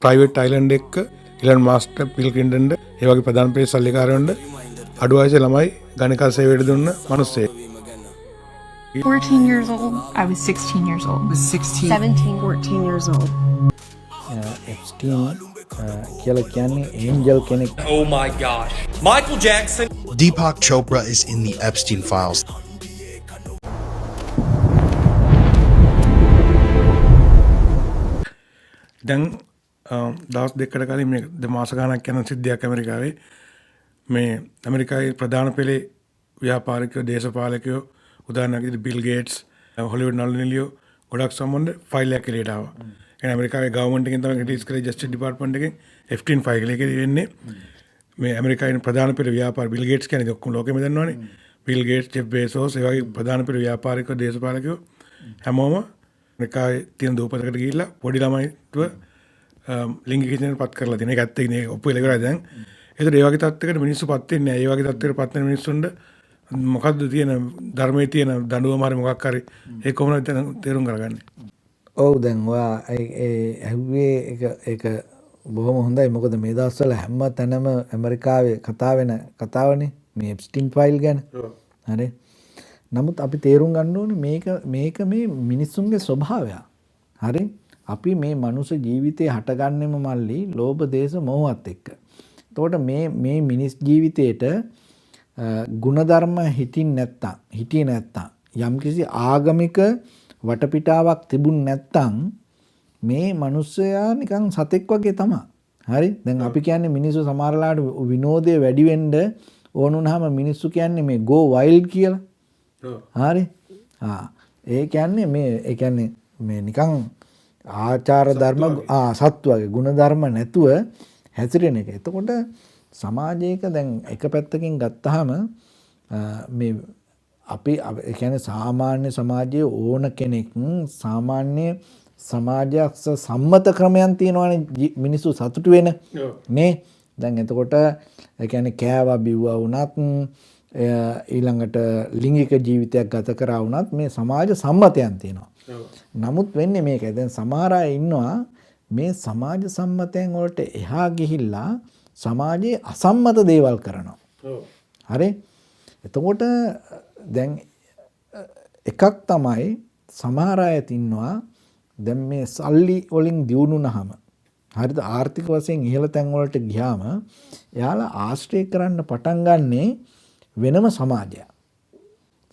Private island එක Elon mask bill ක්ලින්ටන්ට ඒ වගේ ප්‍රධාන පෙළ සල්ලිකාරයන්ට අඩු වයසේ ළමයි ගණිකා සේවයට දුන්න මිනිස්සෙක්. 14 years old. I was 16 years old. was 16. 17. 14 years old. එප්ස්ටීන් කියලා කියන්නේ ඒන්ජල් කෙනෙක්. Oh my gosh. Michael Jackson. Deepak Chopra is in the Epstein files. දැන් දවස් දෙකකට කලින් මේ මාස ගණනක් යන සිද්ධියක් ඇමරිකාවේ මේ ඇමරිකාවේ ප්‍රධාන පෙළේ ව්‍යාපාරිකයෝ දේශපාලකයෝ උදාහරණයක් විදිහට බිල් ගේට්ස් හොලිවුඩ් නළු නිළියෝ ගොඩක් සම්බන්ධ ෆයිල් එකක් එළියට ආවා. ඒ ඇමරිකාවේ ගවර්න්මන්ට් එකෙන් තමයි රිලීස් කරේ ජස්ටිස් ඩිපාර්ට්මන්ට් එකෙන් Epstein ෆයිල් එකේ වෙන්නේ මේ ඇමරිකාවේ ප්‍රධාන පෙළ ව්‍යාපාර බිල් ගේට්ස් කියන්නේ ඔක්කොම ලෝකෙම දන්නවනේ. බිල් ගේට්ස්, ජෙෆ් බේසෝස් ඒ වගේ ප්‍රධාන පෙළ ව්‍යාපාරිකයෝ දේශපාලකයෝ හැමෝම ඇමරිකාවේ තියෙන දූපතකට ගිහිල්ලා පොඩි ළමයිව ලිංගික හිතෙන් පත් කරලා තියෙන. ඒක ඇත්ත නේ ඔප්පු වෙලා ඉවරයි දැන්. ඒතර ඒ වගේ තත්ත්වයකට මිනිස්සු පත් වෙන්නේ නැහැ. ඒ වගේ තත්ත්වයකට පත් වෙන මිනිස්සුන්ට මොකද්ද තියෙන ධර්මයේ තියෙන දඬුවම හරි මොකක් හරි ඒක කොහොමද තේරුම් කරගන්නේ? ඔව් දැන් ඔයා ඇහුවේ ඒක බොහොම හොඳයි. මොකද මේ දවස්වල හැම තැනම ඇමරිකාවේ කතා වෙන කතාවනේ මේ එප්ස්ටීන් ෆයිල් ගැන. හරි. නමුත් අපි තේරුම් ගන්න ඕනේ මේක මේ මිනිස්සුන්ගේ ස්වභාවය. හරි. අපි මේ මනුෂ්‍ය ජීවිතේ හටගන්නෙම මල්ලි ලෝභ දේශ මොහොත් එක්ක. එතකොට මේ මිනිස් ජීවිතේට ගුණධර්ම හිටියේ නැත්තම් යම්කිසි ආගමික වටපිටාවක් තිබුණ නැත්තම් මේ මිනිස්සයා නිකන් සතෙක් වගේ තමයි. හරි. දැන් අපි කියන්නේ මිනිස්සු සමහරලාට විනෝදයේ වැඩි වෙන්න ඕන වුණාම මිනිස්සු කියන්නේ මේ go wild කියලා. හරි. ඒ කියන්නේ මේ නිකන් ආචාර ධර්ම සත්ව වගේ ගුණ ධර්ම නැතුව හැසිරෙන එක. එතකොට සමාජයක දැන් එක පැත්තකින් ගත්තාම මේ අපි ඒ කියන්නේ සාමාන්‍ය සමාජයේ ඕන කෙනෙක් සාමාන්‍ය සමාජයක් සම්මත ක්‍රමයන් තියෙනවානේ මිනිස්සු සතුටු වෙන නේ. දැන් එතකොට ඒ කියන්නේ කෑවා බිව්වා වුණත් ඊළඟට ලිංගික ජීවිතයක් ගත කරා වුණත් මේ සමාජ සම්මතයන් තියෙනවා. නමුත් වෙන්නේ මේකයි. දැන් සමහර අය ඉන්නවා මේ සමාජ සම්මතයන් වලට එහා ගිහිල්ලා සමාජයේ අසම්මත දේවල් කරනවා. හරි. එතකොට දැන් එකක් තමයි සමහර අය ඉන්නවා දැන් මේ සල්ලි වලින් දියුණුනහම හරිද ආර්ථික වශයෙන් ඉහළ තැන් වලට ගියාම එයාලා ආශ්‍රය කරන්න පටන් ගන්නේ වෙනම සමාජයක්.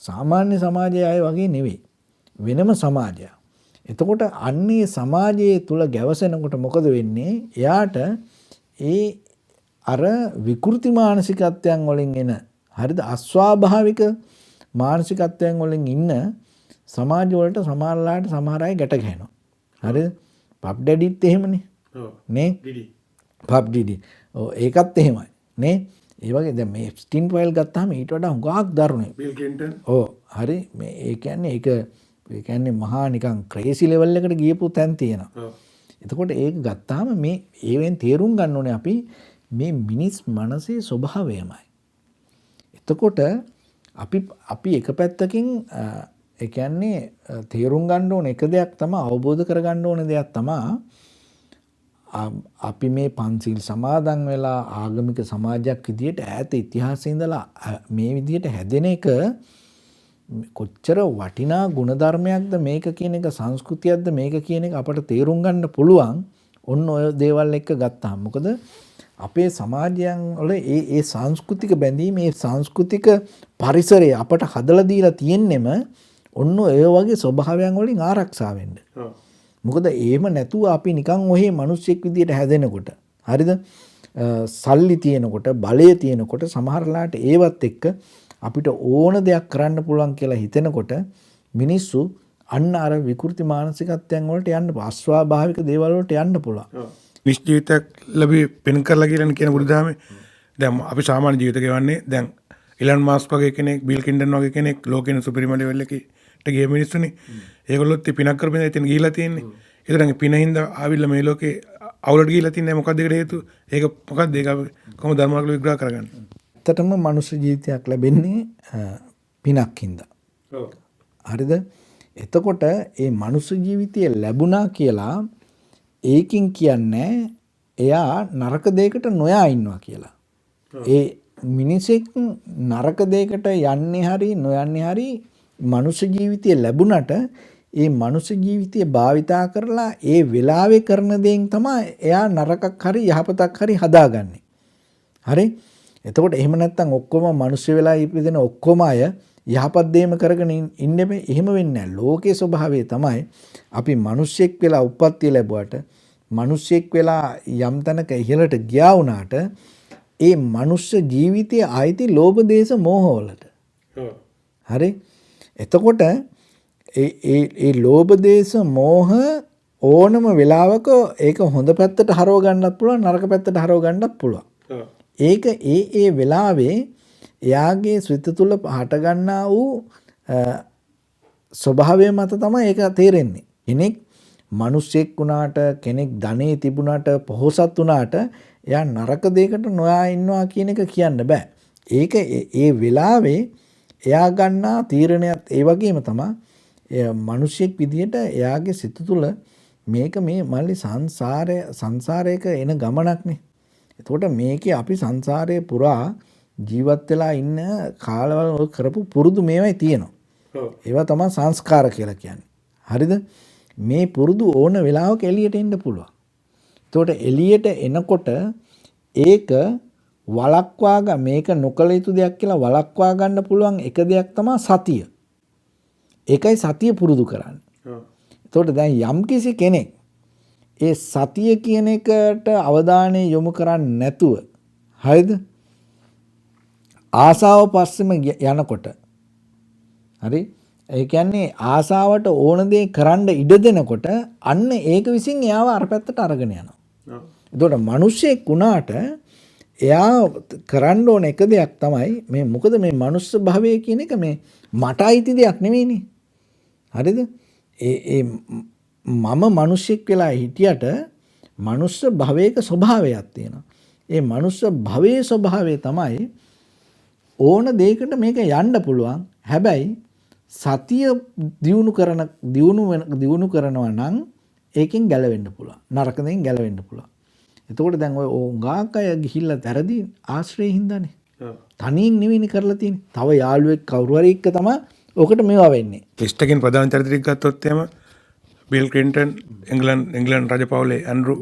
සාමාන්‍ය සමාජයේ අය වගේ නෙවෙයි. වෙනම සමාජයක්. එතකොට අන්නේ සමාජයේ තුල ගැවසෙනකොට මොකද වෙන්නේ? එයාට ඒ අර විකෘති මානසිකත්වයන් වලින් එන හරිද අස්වාභාවික මානසිකත්වයන් වලින් ඉන්න සමාජ වලට සමහරලාට සමහර අය ගැට ගහනවා. හරිද? පබ් ඩැඩිත් එහෙමනේ. නේ? පබ් ඩිඩි. ඔව් ඒකත් එහෙමයි. නේ? ඒ වගේ දැන් මේ එප්ස්ටීන් ෆයිල් ගත්තාම ඊට වඩා හුඟක් දරුණුයි. Bill Clinton. ඔව් හරි. මේ ඒ කියන්නේ මහා නිකන් ක්‍රේසි ලෙවල් එකට ගියපු තැන් තියෙනවා. එතකොට ඒක ගත්තාම මේ ඒවෙන් තේරුම් ගන්න ඕනේ අපි මේ මිනිස් මනසේ ස්වභාවයමයි. එතකොට අපි එක පැත්තකින් ඒ කියන්නේ තේරුම් ගන්න ඕන එක දෙයක් තමයි අවබෝධ කරගන්න ඕන දෙයක් තමයි අපි මේ පන්සිල් සමාදන් වෙලා ආගමික සමාජයක් විදියට ඈත ඉතිහාසයේ ඉඳලා මේ විදියට හැදෙන එක කොච්චර වටිනා ගුණධර්මයක්ද මේක කියන එක සංස්කෘතියක්ද මේක කියන එක අපට තේරුම් ගන්න පුළුවන් ඔන්න ඔය දේවල් එක්ක ගත්තාම. මොකද අපේ සමාජයන් වල ඒ සංස්කෘතික බැඳීම ඒ සංස්කෘතික පරිසරය අපට හදලා දීලා තියෙන්නෙම ඔන්න ඔය වගේ ස්වභාවයන් වලින් ආරක්ෂා වෙන්න. මොකද එහෙම නැතුව අපි නිකන් ඔහේ මිනිස්සෙක් විදියට හැදෙනකොට හරිද? සල්ලි තියෙනකොට බලය තියෙනකොට සමහරලාට ඒවත් එක්ක අපිට ඕන දෙයක් කරන්න පුළුවන් කියලා හිතෙනකොට මිනිස්සු අන්න අර විකෘති මානසිකත්වයන් වලට යන්න අස්වාභාවික දේවල් වලට යන්න පුළුවන්. නිශ්චිතයක් ලැබී පෙන් කරලා කියන බුදුදහමේ දැන් අපි සාමාන්‍ය ජීවිත ගෙවන්නේ දැන් ඉලන් මාස්ක් වගේ කෙනෙක් බිල් ක්ලින්ටන් වගේ කෙනෙක් ලෝකෙන සුපිරිම ලෙවල් එකකට ගිය මිනිස්සුනේ. ඒගොල්ලොත් පිනක් කරපින එතන ගිහිලා තියෙන්නේ. ඒතරම් පිනින්ද ආවිල්ලා මේ ලෝකේ අවුලට ගිහිලා තින්නේ මොකක්ද ඒකට හේතුව? ඒක මොකක්ද ඒක කොහොමද ධර්මාවල විග්‍රහ කරගන්නේ? ඇත්තටම මනුෂ්‍ය ජීවිතයක් ලැබෙන්නේ පිනක් හින්දා. හරිද? එතකොට මේ මනුෂ්‍ය ජීවිතය ලැබුණා කියලා ඒකින් කියන්නේ එයා නරක දෙයකට නොයා ඉන්නවා කියලා. ඒ මිනිසෙක් නරක දෙයකට යන්නේ හරි නොයන්නේ හරි මනුෂ්‍ය ජීවිතය ලැබුණට ඒ මනුෂ්‍ය ජීවිතය භාවිතා කරලා ඒ වෙලාවේ කරන දේෙන් තමයි එයා නරකක් හරි යහපතක් හරි හදාගන්නේ. හරි? එතකොට එහෙම නැත්නම් ඔක්කොම මනුෂ්‍ය වෙලා ඉපදෙන ඔක්කොම අය යහපත් දේම කරගෙන ඉන්න බෑ. එහෙම වෙන්නේ නැහැ. ලෝකයේ ස්වභාවය තමයි අපි මිනිස්සෙක් වෙලා උප්පත්තිය ලැබුවට මිනිස්සෙක් වෙලා යම් තැනක ඉහළට ගියා වුණාට ඒ මනුෂ්‍ය ජීවිතයේ ආйти ලෝභ දේශ මෝහ වලට. හරි? එතකොට ඒ ලෝභ දේශ මෝහ ඕනම වෙලාවක ඒක හොඳ පැත්තට හරව ගන්නත් පුළුවන් නරක පැත්තට හරව ගන්නත් පුළුවන්. ඒක ඒ වෙලාවේ එයාගේ සිත තුළ හට ගන්නා වූ ස්වභාවය මත තමයි ඒක තේරෙන්නේ. කෙනෙක් මිනිස්සෙක් වුණාට කෙනෙක් ධනෙ තිබුණාට පොහොසත් වුණාට එයා නරක දෙයකට නොයා ඉන්නවා කියන එක කියන්න බෑ. ඒක ඒ වෙලාවේ එයා ගන්නා තීරණයත් ඒ වගේම තමයි මිනිස්සෙක් විදියට එයාගේ සිත තුළ මේක මේ මල්ලි සංසාරයක එන ගමනක්නේ. එතකොට මේකේ අපි සංසාරයේ පුරා ජීවත් වෙලා ඉන්න කාලවල කරපු පුරුදු මේවයි තියෙනවා. ඒවා තමයි සංස්කාර කියලා කියන්නේ. හරිද? මේ පුරුදු ඕන වෙලාවක එළියට එන්න පුළුවන්. එතකොට එළියට එනකොට ඒක වළක්වා මේක නොකළ යුතු දෙයක් කියලා වළක්වා ගන්න පුළුවන් එක දෙයක් තමයි සතිය. ඒකයි සතිය පුරුදු කරන්නේ. එතකොට දැන් යම්කිසි කෙනෙක් ඒ සතිය කියන එකට අවධානය යොමු කරන්නේ නැතුව හරිද? ආසාව පස්සෙම යනකොට හරි? ඒ කියන්නේ ආසාවට ඕන දේ කරන්න ඉඩ දෙනකොට අන්න ඒක විසින් එයාව අර පැත්තට අරගෙන යනවා. එතකොට මිනිස්සෙක් වුණාට එයා කරන්න ඕන එක දෙයක් තමයි මේ මොකද මේ මනුස්ස භවය කියන එක මේ මට අයිති දෙයක් නෙවෙයිනේ. හරිද? ඒ මම මිනිස්සෙක් වෙලා හිටියට මනුස්ස භවයක ස්වභාවයක් තියෙනවා. ඒ මනුස්ස භවයේ ස්වභාවය තමයි ඕන දෙයකට මේක යන්න පුළුවන්. හැබැයි සතිය දියුණු කරනවා නම් ඒකෙන් ගැලවෙන්න පුළුවන්. නරක දෙයින් ගැලවෙන්න පුළුවන්. එතකොට දැන් ඔය උංගාක් අය ගිහිල්ලා තරදී ආශ්‍රය හින්දානේ. තනියෙන් නෙවෙයිනේ කරලා තියෙන්නේ. තව යාළුවෙක් කවුරු හරි එක්ක තමයි ඔකට මේවා වෙන්නේ. ලිස්ට් එකෙන් ප්‍රධාන චරිතයක් ගත්තොත් එහෙම බිල් ක්ලින්ටන් ඉංග්ලන්ඩ් රජපෞලේ ඇන්ඩ්‍රු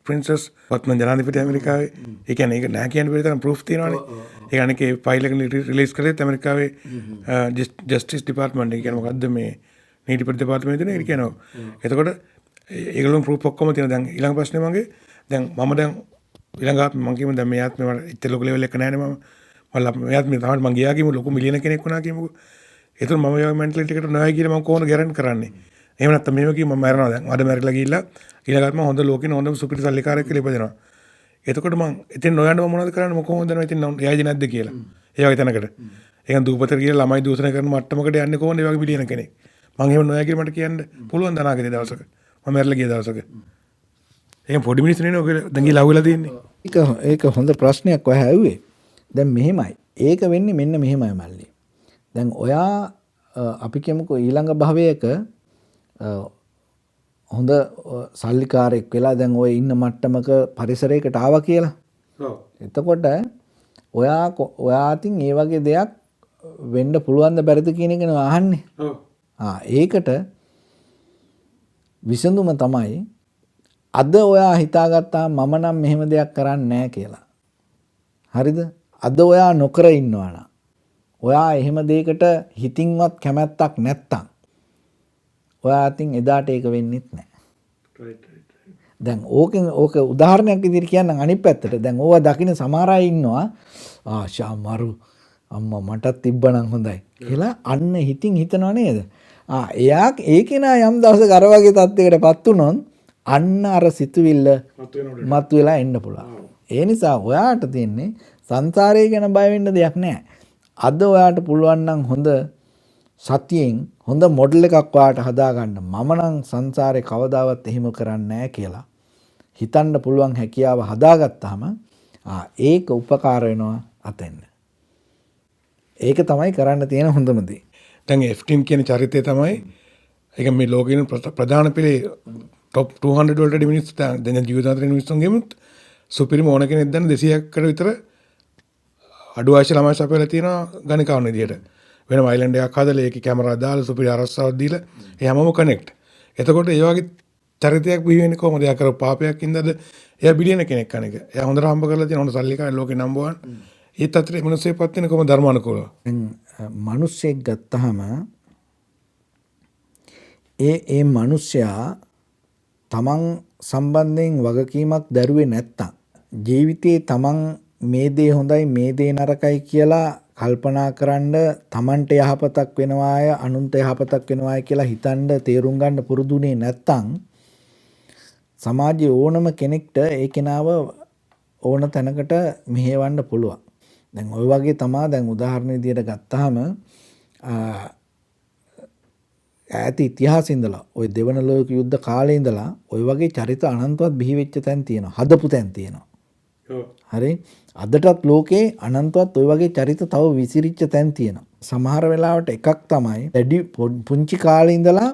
ප්‍රින්සස් වත්මන් ජනාධිපති ඇමරිකාවේ. ඒ කියන්නේ ඒක නෑ කියන බැරි තරම් ප්‍රූෆ් තියෙනවානේ. ඒ අනිකේ ෆයිල් එක රිලීස් කරේත් ඇමරිකාවේ ජස්ටිස් ඩිපාර්ට්මන්ට් එක කියන්නේ මොකද්ද මේ නීතිපති දෙපාර්තමේන්තුවේ ඒක කියනවා. එතකොට ඒගොල්ලෝ ප්‍රූෆ් ඔක්කොම තියෙනවා. දැන් ඊළඟ ප්‍රශ්නේ මගේ දැන් මම දැන් ඊළඟ ආත්මේ මම කියමු දැන් මේ ආත්මේ මම ඉතින් ලොකු ලෙවල් එක නෑනේ මම මේ ආත්මේ තමයි මම ගියා කියමු ලොකු මිලියන කෙනෙක් වුණා කියමුකෝ. ඒතර මම ඒ මෙන්ටැලිටි එකට නොයයි කියලා මම කොහොමද ගැරන්ටි කරන්නේ? එහෙම නැත්නම් මෙහෙම කිව්ව මම මැරෙනවා දැන්. අද මැරිලා ගිහිල්ලා ඊළඟ ආත්ම හොඳ ලෝකෙන හොඳ සුපිරි සල්ලිකාරයෙක් කියලා ඉපදෙනවා. එතකොට මම ඉතින් නොයන්න මම මොනවද කරන්නේ? මම කොහොමද දන්නවා ඉතින් එයාද නැද්ද කියලා. ඒ වගේ තැනකට. ඒකන් දූපතට ගිහලා ළමයි දූෂණය කරන මට්ටමකට යන්නේ කොහොමද ඒ වගේ මිලියන කෙනෙක්? මම එහෙම නොයයි කියලා මට කියන්න පුළුවන් දනාගදී දවසක. මම මැරිලා ගිය දවසක. ඒක පොඩි මිනිස්සු නේ ඔය දැන් ගිහලා අහුවෙලා තියෙන්නේ. ඒක හොඳ ප්‍රශ්නයක් ඔය ඇහුවේ. දැන් මෙහෙමයි. ඒක වෙන්නේ මෙන්න මෙහෙමයි මල්ලි. දැන් ඔයා අපි කියමුකෝ ඊළඟ භවයක හොඳ සල්ලිකාරයෙක් වෙලා දැන් ඔය ඉන්න මට්ටමක පරිසරයකට ආවා කියලා. එතකොට ඔයා අතින් ඒ වගේ දෙයක් වෙන්න පුළුවන්ද බැරිද කියන එක නේ අහන්නේ. ඒකට විසඳුම තමයි අද ඔයා හිතාගත්තා මම නම් මෙහෙම දෙයක් කරන්නේ නැහැ කියලා. හරිද? අද ඔයා නොකර ඉන්නවා නම් ඔයා එහෙම දෙයකට හිතින්වත් කැමැත්තක් නැත්තම් ඔයා අතින් එදාට ඒක වෙන්නේ නැහැ. දැන් ඕක උදාහරණයක් විදිහට කියන්නම් අනිත් පැත්තට. දැන් ඕවා දකින්න සමහර අය ඉන්නවා ආශා මරු අම්මා මටත් තිබ්බනම් හොඳයි කියලා අන්න හිතින් හිතනව නේද? එයා ඒකේ නා යම් දවසක අර වගේ තත්යකටපත් වුණොත් අන්න අර සිතුවිල්ල මතුවලා එන්න පුළුවන්. ඒ නිසා ඔයාට තියෙන්නේ සංසාරය ගැන බය වෙන්න දෙයක් නැහැ. අද ඔයාට පුළුවන් නම් හොඳ සතියෙන් හොඳ මොඩල් එකක් ඔයාට හදාගන්න. මම නම් සංසාරේ කවදාවත් එහෙම කරන්නේ නැහැ කියලා හිතන්න පුළුවන් හැකියාව හදාගත්තාම ඒක උපකාර වෙනවා අතෙන්න. ඒක තමයි කරන්න තියෙන හොඳම දේ. දැන් F15 කියන චරිතය තමයි ඒක මේ ලෝකෙින ප්‍රධාන පෙළේ ටොප් 200 වලට මිනිස්සු දැන් ජීවිත අතරින් මිනිස්සුන්ගෙමුත් සුපිරිම ඕන කෙනෙක් දැන් 200කට විතර අඩු වයස ළමයි සපයලා තියෙනවා ගණිකාවන් විදියට. වෙනම අයිලන්ඩ් එකක් හදලා ඒකේ කැමරා දාලා සුපිරි ආරක්ෂාවක් දීලා ඒ හැමෝම කනෙක්ට්. එතකොට ඒ වගේ චරිතයක් බිහි වෙන්නේ කොහොමද? එයා කරපු පාපයක් ඉඳද එයා බිලියන කෙනෙක් අනේක. එයා හොඳට හම්බ කරලා තියෙන හොඳ සල්ලිකාරය ලෝකේ නම්බර් 1. ඒ තත්ත්වයේ මිනිස්සුපත් වෙන කොහොම ධර්මානුකූලව. දැන් මිනිස්සෙක් ගත්තාම ඒ මිනිස්සයා තමන් සම්බන්ධයෙන් වගකීමක් දරුවේ නැත්තම් ජීවිතේ තමන් මේ දේ හොඳයි මේ දේ නරකයි කියලා කල්පනා කරන්න තමන්ට යහපතක් වෙනවාය අනුන්ට යහපතක් වෙනවාය කියලා හිතන්න තේරුම් ගන්න පුරුදුනේ නැත්තම් සමාජයේ ඕනම කෙනෙක්ට ඒ කෙනාව ඕන තැනකට මෙහෙවන්න පුළුවන්. දැන් ওই වගේ තමයි දැන් උදාහරණ විදියට ගත්තාම ඈත ඉතිහාසයේ ඉඳලා ওই දෙවන ලෝක යුද්ධ කාලේ ඉඳලා ওই වගේ චරිත අනන්තවත් බිහි වෙච්ච තැන් තියෙනවා. හදපු තැන් තියෙනවා. හරි. අදටත් ලෝකේ අනන්තවත් ওই වගේ චරිත තව විසිරිච්ච තැන් තියෙනවා. සමහර වෙලාවට එකක් තමයි දැඩි පුංචි කාලේ ඉඳලා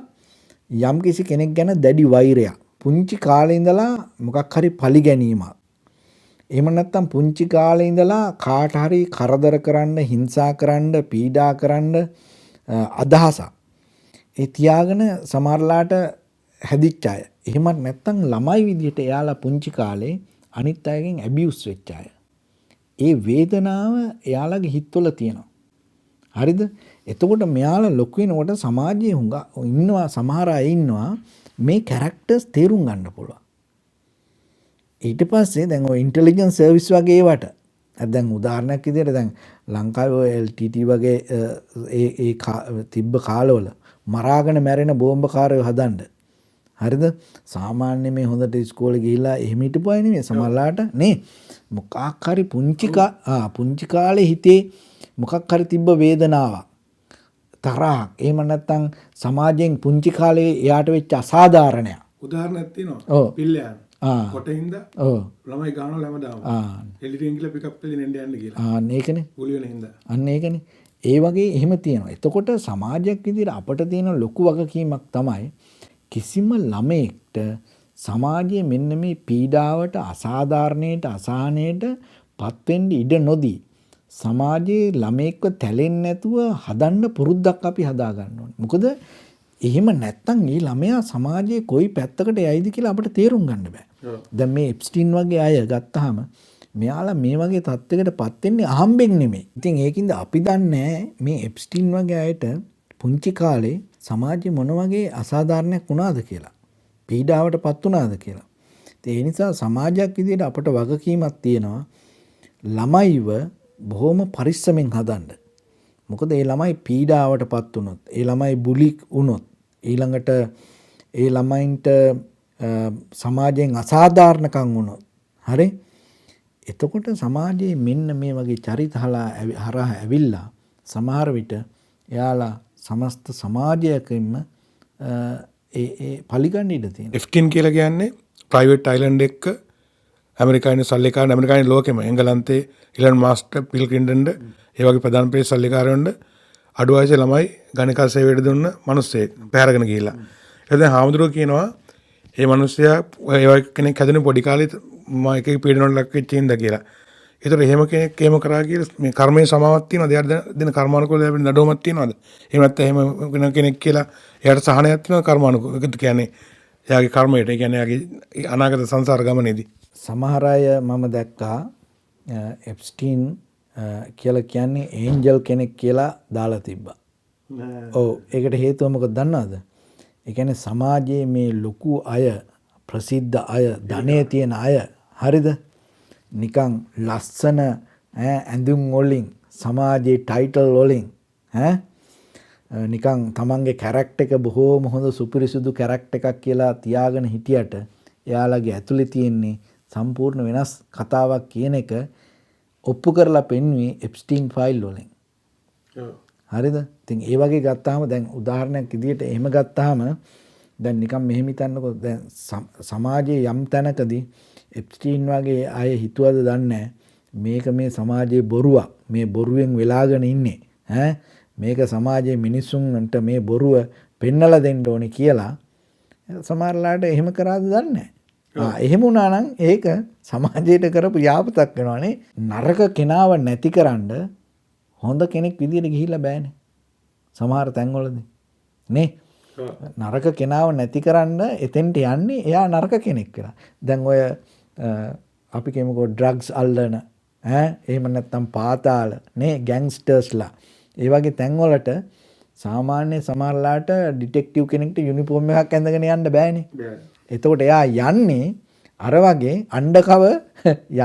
යම් කිසි කෙනෙක් ගැන දැඩි වෛරයක්. පුංචි කාලේ ඉඳලා මොකක් හරි පලි ගැනීමක්. එහෙම නැත්නම් පුංචි කාලේ ඉඳලා කාට හරි කරදර කරන්න, හිංසා කරන්න, පීඩා කරන්න අදහසක්. ඒ තියාගෙන සමහරලාට හැදිච්ච අය. එහෙමත් නැත්නම් ළමයි විදියට එයාලා පුංචි කාලේ අනිත් අයගෙන් ඇබියුස් වෙච්ච අය. ඒ වේදනාව එයාලගේ හිතවල තියෙනවා. හරිද? එතකොට මෙයාලා ලොකු වෙනකොට සමාජයේ ඉන්නවා සමහර අය ඉන්නවා මේ කැරක්ටර්ස් තේරුම් ගන්න පුළුවන්. ඊට පස්සේ දැන් ඔය ඉන්ටෙලිජන්ස් සර්විස් වගේ ඒවට දැන් උදාහරණයක් විදිහට දැන් ලංකාවේ ඔය LTT වගේ ඒ තිබ්බ කාලවල මරාගෙන මැරෙන බෝම්බකාරයෝ හදන්න. හරිද? සාමාන්‍ය මේ හොඳට ඉස්කෝලේ ගිහිල්ලා එහෙම හිටපු අය නෙමෙයි සමහරලාට නේ මොකක් හරි පුංචි කාලේ හිතේ මොකක් හරි තිබ්බ වේදනාවක් තරහක් එහෙම නැත්නම් සමාජයෙන් පුංචි කාලේ එයාට වෙච්ච අසාධාරණයක් උදාහරණයක් තියෙනවා. පිල්ලයන් කොටින්ද ළමයි ගානවල හැමදාම එලිටින් කියලා පිකප් එකකින් එන්න යන්න කියලා. ඒකනේ. පුලි වෙන හින්දා. අන්න ඒකනේ. ඒ වගේ එහෙම තියෙනවා. එතකොට සමාජයක් විදිහට අපට තියෙන ලොකු වගකීමක් තමයි කිසිම ළමයෙක්ට සමාජයේ මෙන්න මේ පීඩාවට, අසාධාරණයට, අසහනයට පත් වෙන්න ඉඩ නොදී සමාජයේ ළමයෙක්ව තැලෙන්නේ නැතුව හදන්න පුරුද්දක් අපි හදා ගන්න ඕනේ. මොකද එහෙම නැත්තම් මේ ළමයා සමාජයේ කොයි පැත්තකට යයිද කියලා අපිට තේරුම් ගන්න බෑ. දැන් මේ එප්ස්ටීන් වගේ අය ගත්තාම මෙයාලා මේ වගේ තත්යකට පත් වෙන්නේ අහම්බෙන් නෙමෙයි. ඉතින් ඒකින්ද අපි දන්නේ මේ එප්ස්ටීන් වගේ අයට පුංචි කාලේ සමාජයේ මොන වගේ අසාධාරණයක් වුණාද කියලා. පීඩාවට පත් වුණාද කියලා. ඒ නිසා සමාජයක් විදිහට අපට වගකීමක් තියෙනවා ළමයිව බොහොම පරිස්සමෙන් හදන්න. මොකද ඒ ළමයි පීඩාවට පත් වුණොත්, ඒ ළමයි බුලි වුණොත්, ඊළඟට ඒ ළමයින්ට සමාජයෙන් අසාධාරණකම් වුණොත්, හරි? එතකොට සමාජයේ මෙන්න මේ වගේ චරිත හරහා ඇවිල්ලා සමහර විට එයාලා සමස්ත සමාජයකින්ම ඒ පලිගන්න ඉඩ තියෙනවා. F-15 කියලා කියන්නේ ප්‍රයිවට් අයිලන්ඩ් එක ඇමරිකානු සල්ලිකාරයන් ඇමරිකානු ලෝකෙම එංගලන්තේ ඉලන් මාස්ක් බිල් ක්ලින්ටන්ද ඒ වගේ ප්‍රධාන ප්‍රේස සල්ලිකාරයන්ට අඩු වයසේ ළමයි ගණිකා සේවයට දුන්න මිනිස්සෙක් පැහැරගෙන ගිහිල්ලා. ඒ දැන් හාමුදුරුවෝ කියනවා මේ මිනිස්සයා ඒ වගේ කෙනෙක් හැදුනේ පොඩි කාලේ මම එකේ පීඩනවලට ලක් වෙච්ච ඉඳ කියලා. ඒතර එහෙම කෙනෙක් එහෙම කරා කියලා මේ කර්මයේ සමාවක් තියෙනවද? එයාට දෙන කර්මානුකූල ලැබෙන දඩුවමක් තියෙනවද? එහෙම නැත්නම් එහෙම වෙන කෙනෙක් කියලා එයාට සහනයක් තියෙනවද කර්මානුකූල? ඒකත් කියන්නේ එයාගේ කර්මයට, ඒ කියන්නේ එයාගේ අනාගත සංසාර ගමනේදී. සමහර අය මම දැක්කා එප්ස්ටීන් කියලා කියන්නේ ඒන්ජල් කෙනෙක් කියලා දාලා තිබ්බා. ඔව් ඒකට හේතුව මොකක්ද දන්නවද? ඒ කියන්නේ සමාජයේ මේ ලොකු අය, ප්‍රසිද්ධ අය, ධනෙ තියෙන අය, හරිද? නිකන් ලස්සන ඇඳුම් වලින්, සමාජයේ ටයිටල් වලින් නිකන් තමන්ගේ කැරක්ටර් එක බොහෝම හොඳ සුපිරිසුදු කැරක්ටර් එකක් කියලා තියාගෙන හිටියට එයාලගේ ඇතුලේ තියෙන්නේ සම්පූර්ණ වෙනස් කතාවක් කියන එක ඔප්පු කරලා පෙන්වුවේ එප්ස්ටීන් ෆයිල් වලින්. හරිද? ඉතින් ඒ වගේ ගත්තාම දැන් උදාහරණයක් විදිහට එහෙම ගත්තාම දැන් නිකන් මෙහෙම හිතන්නකෝ දැන් සමාජයේ යම් තැනකදී එප්ස්ටීන් වගේ අය හිතුවද දන්නේ මේක මේ සමාජයේ බොරුවක්. මේ බොරුවෙන් වෙලාගෙන ඉන්නේ. මේක සමාජයේ මිනිසුන්ට මේ බොරුව පෙන්නලා දෙන්න ඕනේ කියලා සමහරලාට එහෙම කරාද දන්නේ නැහැ. එහෙම වුණා නම් ඒක සමාජයට කරපු යාපතක් වෙනවනේ. නරක කෙනාව නැතිකරන්න හොඳ කෙනෙක් විදියට ගිහිල්ලා බෑනේ. සමහර තැන්වලදී නේ නරක කෙනාව නැතිකරන්න එතෙන්ට යන්නේ එයා නරක කෙනෙක් කියලා. දැන් ඔය අපි කියමුකෝ ඩ්‍රග්ස් අල්ලන එහෙම නැත්නම් පාතාල නේ ගැන්ග්ස්ටර්ස්ලා ඒ වගේ තැන්වලට සාමාන්‍ය සමහරලාට ඩිටෙක්ටිව් කෙනෙක්ට යුනිෆෝම් එකක් ඇඳගෙන යන්න බෑනේ. එතකොට එයා යන්නේ අර වගේ අන්ඩර්කවර්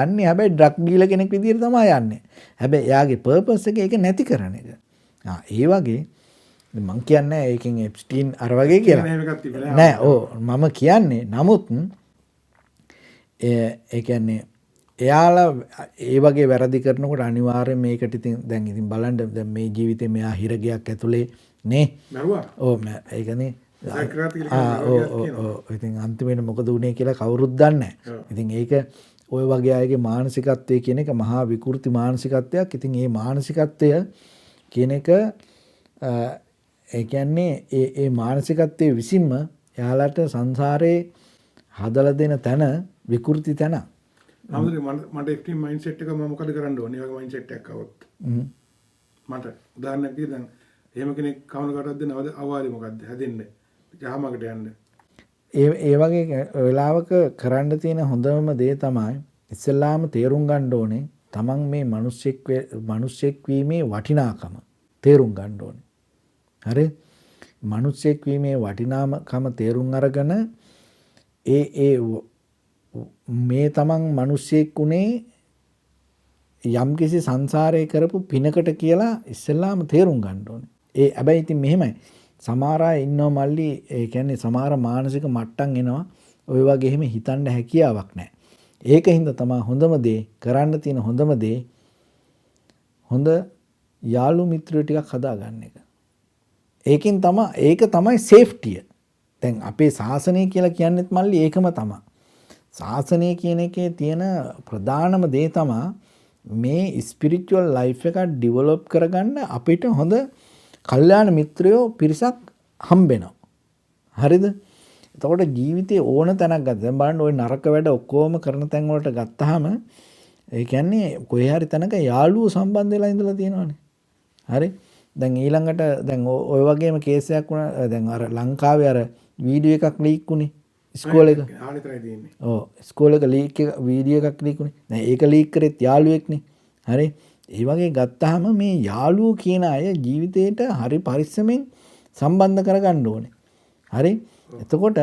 යන්නේ හැබැයි ඩ්‍රග් ඩීලර් කෙනෙක් විදියට තමයි යන්නේ. හැබැයි එයාගේ පර්පස් එක ඒක නැති කරන එක. ඒ වගේ මම කියන්නේ ඒකෙන් එප්ස්ටීන් අර වගේ කියලා. නෑ මම කියන්නේ නමුත් ඒ කියන්නේ එයාලා ඒ වගේ වැරදි කරනකොට අනිවාර්යයෙන් මේකට ඉතින් දැන් ඉතින් බලන්න දැන් මේ ජීවිතේ මෙයා හිරගයක් ඇතුලේ නේ. ඒකනේ ඉතින් අන්තිමේට මොකද වුනේ කියලා කවුරුත් දන්නේ නැහැ. ඉතින් ඒක ওই වගේ අයගේ මානසිකත්වය කියන එක මහා විකෘති මානසිකත්වයක්. ඉතින් මේ මානසිකත්වය කියන එක ඒ කියන්නේ ඒ මානසිකත්වයේ විසින්ම එයාලට සංසාරේ හදලා දෙන තැන විකෘති තැන. මට එක්ස්ට්‍රීම් මයින්ඩ්සෙට් එක මම මොකද කරන්න ඕනේ? ඒ වගේ මයින්ඩ්සෙට් එකක් આવොත් මට උදාහරණයක් කිව්ව දැන් එහෙම කෙනෙක් කවුන කටවත් දෙනවද අවවාදේ මොකද්ද හැදෙන්නේ යහමකට යන්න. ඒ වගේ වෙලාවක කරන්න තියෙන හොඳම දේ තමයි ඉස්සෙල්ලාම තේරුම් ගන්න ඕනේ තමන් මේ මිනිස්සෙක් වීමේ වටිනාකම තේරුම් ගන්න ඕනේ. හරි? මිනිස්සෙක් වීමේ වටිනාකම තේරුම් අරගෙන ඒ මේ තමන් මිනිස්සෙක් උනේ යම්කිසි සංසාරේ කරපු පිනකට කියලා ඉස්සෙල්ලාම තේරුම් ගන්න ඕනේ. හැබැයි ඉතින් මෙහෙමයි. සමහර අය ඉන්නව මල්ලි ඒ කියන්නේ සමහර මානසික මට්ටම් එනවා. ඔය වගේ එහෙම හිතන්න හැකියාවක් නැහැ. ඒකින්ද තමයි හොඳම දේ කරන්න තියෙන හොඳම දේ හොඳ යාළු මිත්‍රයෝ ටිකක් හදාගන්න එක. ඒක තමයි සේෆ්ටිය. දැන් අපේ ශාසනය කියලා කියන්නේත් මල්ලි ඒකම තමයි. ශාසනය කියන එකේ තියෙන ප්‍රධානම දේ තමයි මේ ස්පිරිචුවල් ලයිෆ් එක ඩෙවලොප් කරගන්න අපිට හොඳ කල්යාණ මිත්‍රයෝ පිරිසක් හම්බෙනවා. හරිද? එතකොට ජීවිතේ ඕන තැනක් ගත්තා. දැන් බලන්න ওই නරක වැඩ ඔක්කොම කරන තැන් වලට ගත්තාම ඒ කියන්නේ කොහේ හරි තැනක යාළුවෝ සම්බන්ධ වෙලා ඉඳලා තියෙනවානේ. හරි? දැන් ඊළඟට දැන් ඔය වගේම කේස් එකක් වුණා. දැන් අර ලංකාවේ අර වීඩියෝ එකක් ලීක් වුණේ ස්කෝල් එක. ස්කෝල් එක ලීක් වීඩියෝ එකක් ලීක් වුණේ. දැන් ඒක ලීක් කරෙත් යාළුවෙක්නේ. හරි? ඒ වගේ ගත්තාම මේ යාළුවෝ කියන අය ජීවිතේට හරි පරිස්සමෙන් සම්බන්ධ කරගන්න ඕනේ. හරි? එතකොට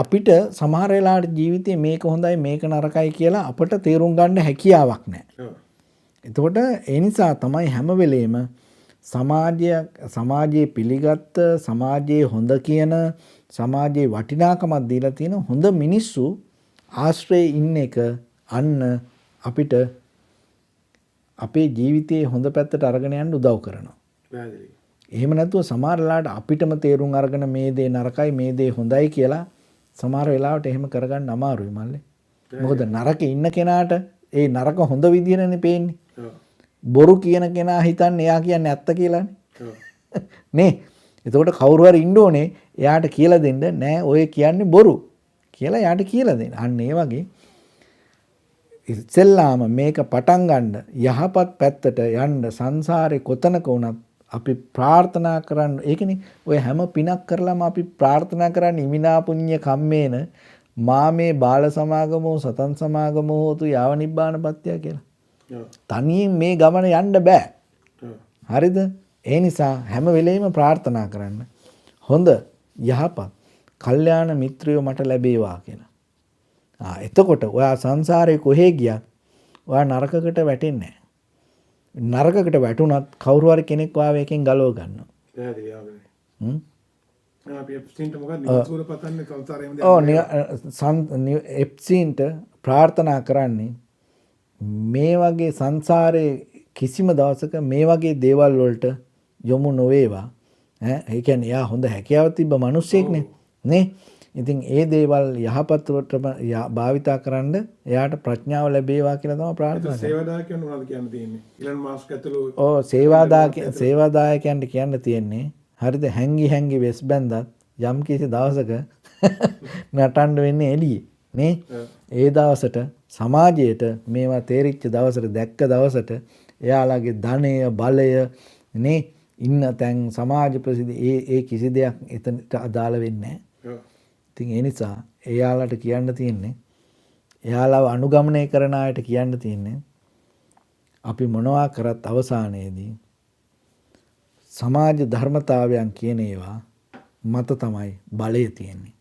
අපිට සමහර වෙලාවට ජීවිතේ මේක හොඳයි මේක නරකයි කියලා අපට තේරුම් ගන්න හැකියාවක් නැහැ. එතකොට ඒ නිසා තමයි හැම වෙලේම සමාජයේ පිළිගත්ත සමාජයේ හොඳ කියන සමාජයේ වටිනාකමක් දීලා තියෙන හොඳ මිනිස්සු ආශ්‍රයේ ඉන්න එක අන්න අපිට අපේ ජීවිතයේ හොඳ පැත්තට අරගෙන යන්න උදව් කරනවා. එහෙම නැතුව සමහරලාට අපිටම තේරුම් අරගෙන මේ දේ නරකයි මේ දේ හොඳයි කියලා සමහර වෙලාවට එහෙම කරගන්න අමාරුයි මල්ලේ. මොකද නරකේ ඉන්න කෙනාට ඒ නරක හොඳ විදිහටනේ පේන්නේ. බොරු කියන කෙනා හිතන්නේ එයා කියන්නේ ඇත්ත කියලානේ. නේ? එතකොට කවුරු හරි ඉන්න ඕනේ එයාට කියලා දෙන්න නෑ ඔය කියන්නේ බොරු කියලා එයාට කියලා දෙන්න. අන්න ඒ වගේ ඉස්සෙල්ලාම මේක පටන් ගන්න යහපත් පැත්තට යන්න සංසාරේ කොතනක වුණත් අපි ප්‍රාර්ථනා කරන්න. ඒකනේ ඔය හැම පිනක් කරලාම අපි ප්‍රාර්ථනා කරන්නේ ඉමිනා පුඤ්ඤ කම්මේන මාමේ බාල සමාගමෝ සතන් සමාගමෝ හෝතු යාව නිබ්බානපත්ත්‍ය කියලා. තනියෙන් මේ ගමන යන්න බෑ. හරිද? ඒ නිසා හැම වෙලෙම ප්‍රාර්ථනා කරන්න. හොඳ යහපත් කල්යාණ මිත්‍රයෝ මට ලැබේවා කියලා. එතකොට ඔයා සංසාරේ කොහේ ගියත් ඔයා නරකකට වැටෙන්නේ නැහැ. නරකකට වැටුණත් කවුරු හරි කෙනෙක් ඔයාව එකෙන් ගලව ගන්නවා. එප්සින්ට ප්‍රාර්ථනා කරන්නේ මේ වගේ සංසාරේ කිසිම දවසක මේ වගේ දේවල් වලට යොමු නොවේවා. ඒ කියන්නේ යා හොඳ හැකියාවක් තිබ්බ මිනිස්සෙක්නේ නේ. ඉතින් ඒ දේවල් යහපතටම භාවිතා කරන්න එයාට ප්‍රඥාව ලැබේවා කියලා තමයි ප්‍රාර්ථනා කරන්නේ. සේවාදායකයන් මොනවද කියන්න තියෙන්නේ? ඉලන් මාස්ක් ඇතුළු සේවාදායකයන්ට කියන්න තියෙන්නේ හරිද? හැංගි වෙස් බැන්දත් යම් කිසි දවසක නටන්න වෙන්නේ එළියේ නේ. ඒ දවසට සමාජයට මේවා තේරිච්ච දවසට දැක්ක දවසට එයාලගේ ධනය බලය නේ ඉන්න තැන් සමාජ ප්‍රසිද්ධි ඒ කිසි දෙයක් එතනට අදාළ වෙන්නේ නැහැ. ඉතින් ඒ නිසා එයාලට කියන්න තියෙන්නේ එයාලව අනුගමනය කරන අයට කියන්න තියෙන්නේ අපි මොනවා කරත් අවසානයේදී සමාජ ධර්මතාවයන් කියන ඒවා මත තමයි බලය තියෙන්නේ.